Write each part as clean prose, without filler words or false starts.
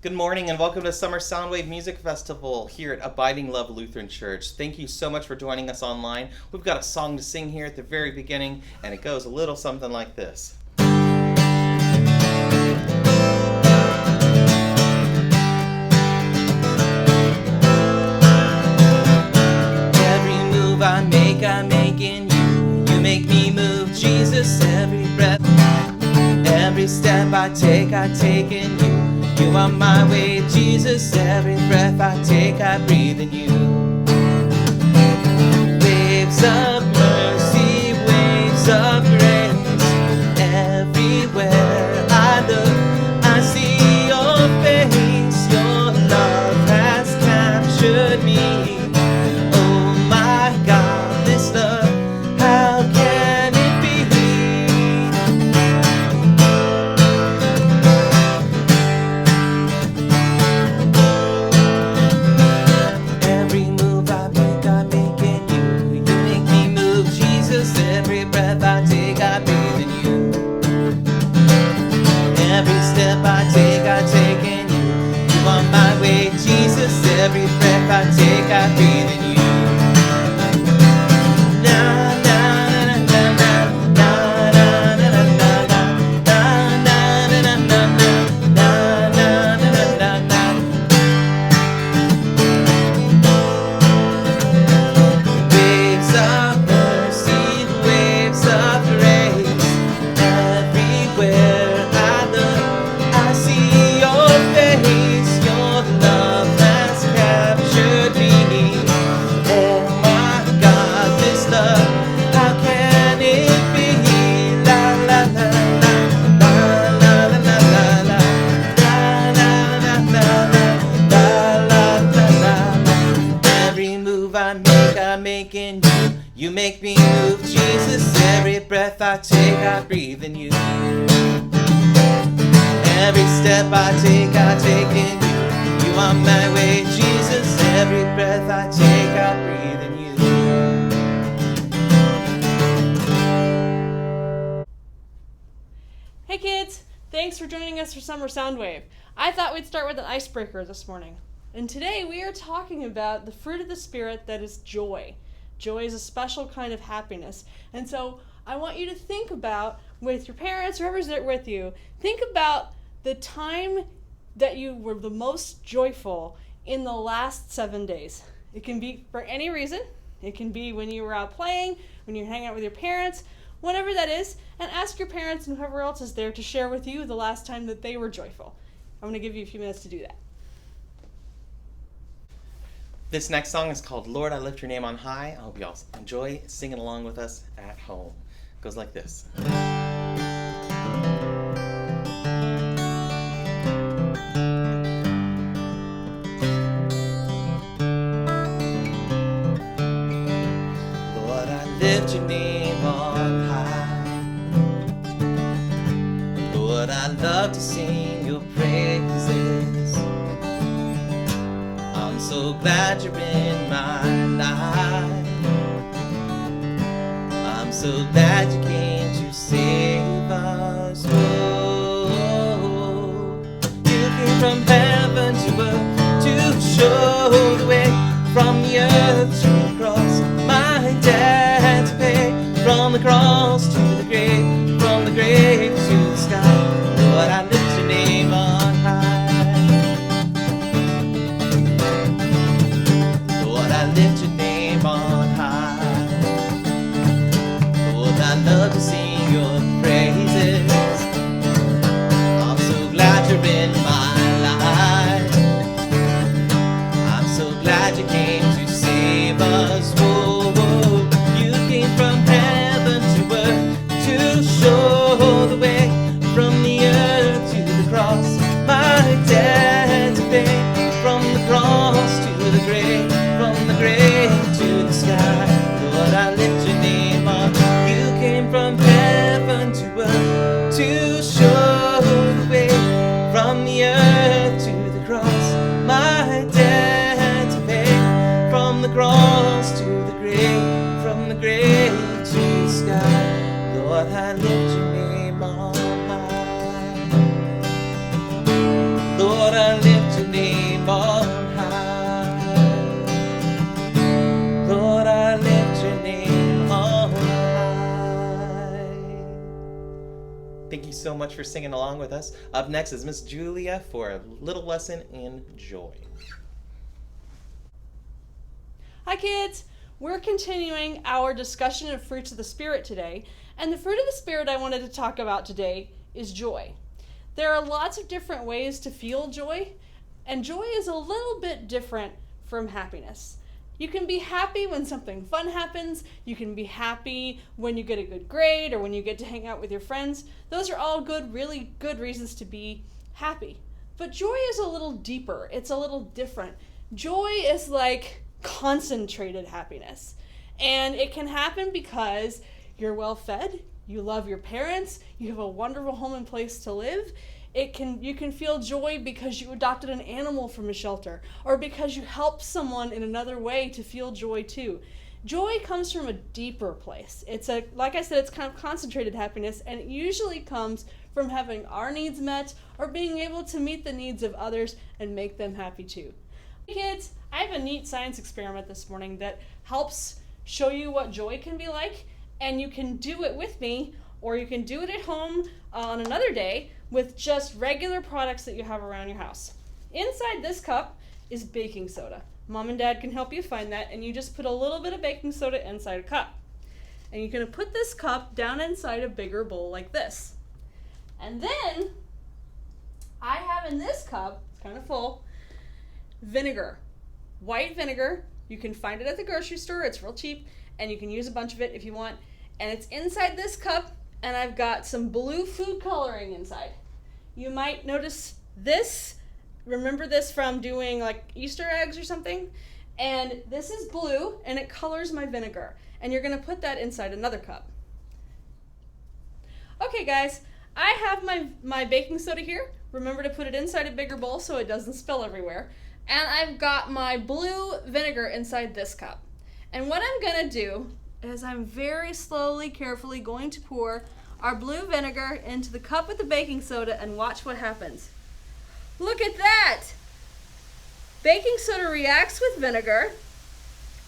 Good morning and welcome to Summer Soundwave Music Festival here at Abiding Love Lutheran Church. Thank you so much for joining us online. We've got a song to sing here at the very beginning, and it goes a little something like this. Every move I make in you. You make me move, Jesus. Every breath, every step I take in you. You are my way, Jesus. Every breath I take, I breathe in you. Waves of mercy, waves of grace. Everywhere I look, I see your face. Your love has captured me. Oh my God, this love, how can it be? Every move I make in you. You make me move, Jesus. Every breath I take, I breathe in you. Every step I take in you. You are my way, Jesus. Every breath I take, I breathe in you. Waves of mercy, waves of grace. Everywhere I look, I see your face. Your love has captured me. Oh my God, this love, how can it be? La la la la la la la la la la la la la la la la. Every move I make in you. You make me move, Jesus. Every breath I take, I breathe in you. Every step I take in you. You are my way, Jesus. Every breath I take, I breathe in you. Hey kids! Thanks for joining us for Summer Soundwave. I thought we'd start with an icebreaker this morning. And today we are talking about the fruit of the Spirit that is joy. Joy is a special kind of happiness. And so I want you to think about, with your parents, whoever's there with you, think about the time that you were the most joyful in the last 7 days. It can be for any reason. It can be when you were out playing, when you're hanging out with your parents, whatever that is, and ask your parents and whoever else is there to share with you the last time that they were joyful. I'm going to give you a few minutes to do that. This next song is called Lord, I Lift Your Name on High. I hope you all enjoy singing along with us at home. It goes like this. Lord, I lift your name on high. Lord, I love to sing your praises. I'm so glad you're in my life. I'm so glad you came to save us. Oh, you came from heaven to earth to show the way, from the earth to the cross, my debt to pay, from the cross to the grave, from the grave to the sky. Lord, I lift your name on high. Lord, I lift your name on high. Lord, I love to sing your praises. I'm so glad you're in my life. I'm so glad you came to save us. Whoa, whoa. You came from heaven to earth to show the way, from the earth to the cross, my debt to pay, from the cross to the grave, from the grave to the sky. Lord, I lift your name up. You came from heaven to earth to show the way, from the earth to the cross, my debt to pay, from the cross to the grave, from the grave to the sky. Lord, I lift your name on high. Lord, I lift Thank you so much for singing along with us. Up next is Miss Julia for a little lesson in joy. Hi kids! We're continuing our discussion of fruits of the Spirit today, and the fruit of the Spirit I wanted to talk about today is joy. There are lots of different ways to feel joy, and joy is a little bit different from happiness. You can be happy when something fun happens. You can be happy when you get a good grade or when you get to hang out with your friends. Those are all good, really good reasons to be happy. But joy is a little deeper. It's a little different. Joy is like concentrated happiness. And it can happen because you're well fed, you love your parents, you have a wonderful home and place to live. You can feel joy because you adopted an animal from a shelter, or because you helped someone in another way to feel joy too. Joy comes from a deeper place. Like I said, it's kind of concentrated happiness, and it usually comes from having our needs met or being able to meet the needs of others and make them happy too. Hey kids, I have a neat science experiment this morning that helps show you what joy can be like, and you can do it with me, or you can do it at home on another day with just regular products that you have around your house. Inside this cup is baking soda. Mom and Dad can help you find that, and you just put a little bit of baking soda inside a cup. And you're going to put this cup down inside a bigger bowl like this. And then I have in this cup, it's kind of full, vinegar. White vinegar. You can find it at the grocery store. It's real cheap, and you can use a bunch of it if you want. And it's inside this cup, and I've got some blue food coloring inside. You might notice this. Remember this from doing like Easter eggs or something? And this is blue, and it colors my vinegar. And you're going to put that inside another cup. Okay, guys, I have my baking soda here. Remember to put it inside a bigger bowl so it doesn't spill everywhere. And I've got my blue vinegar inside this cup. And what I'm going to do is I'm very slowly, carefully going to pour our blue vinegar into the cup with the baking soda and watch what happens. Look at that! Baking soda reacts with vinegar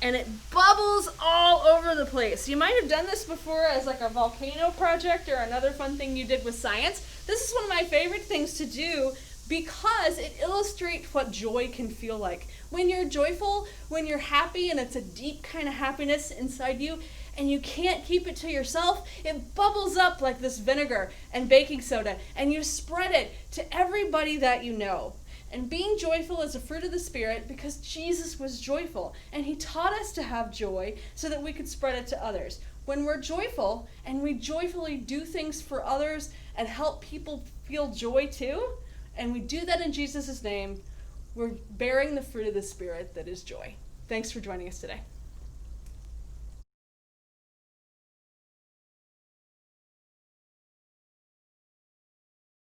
and it bubbles all over the place. You might have done this before as like a volcano project or another fun thing you did with science. This is one of my favorite things to do because it illustrates what joy can feel like. When you're joyful, when you're happy, and it's a deep kind of happiness inside you, and you can't keep it to yourself, it bubbles up like this vinegar and baking soda, and you spread it to everybody that you know. And being joyful is a fruit of the Spirit because Jesus was joyful, and he taught us to have joy so that we could spread it to others. When we're joyful and we joyfully do things for others and help people feel joy too, and we do that in Jesus' name, we're bearing the fruit of the Spirit that is joy. Thanks for joining us today.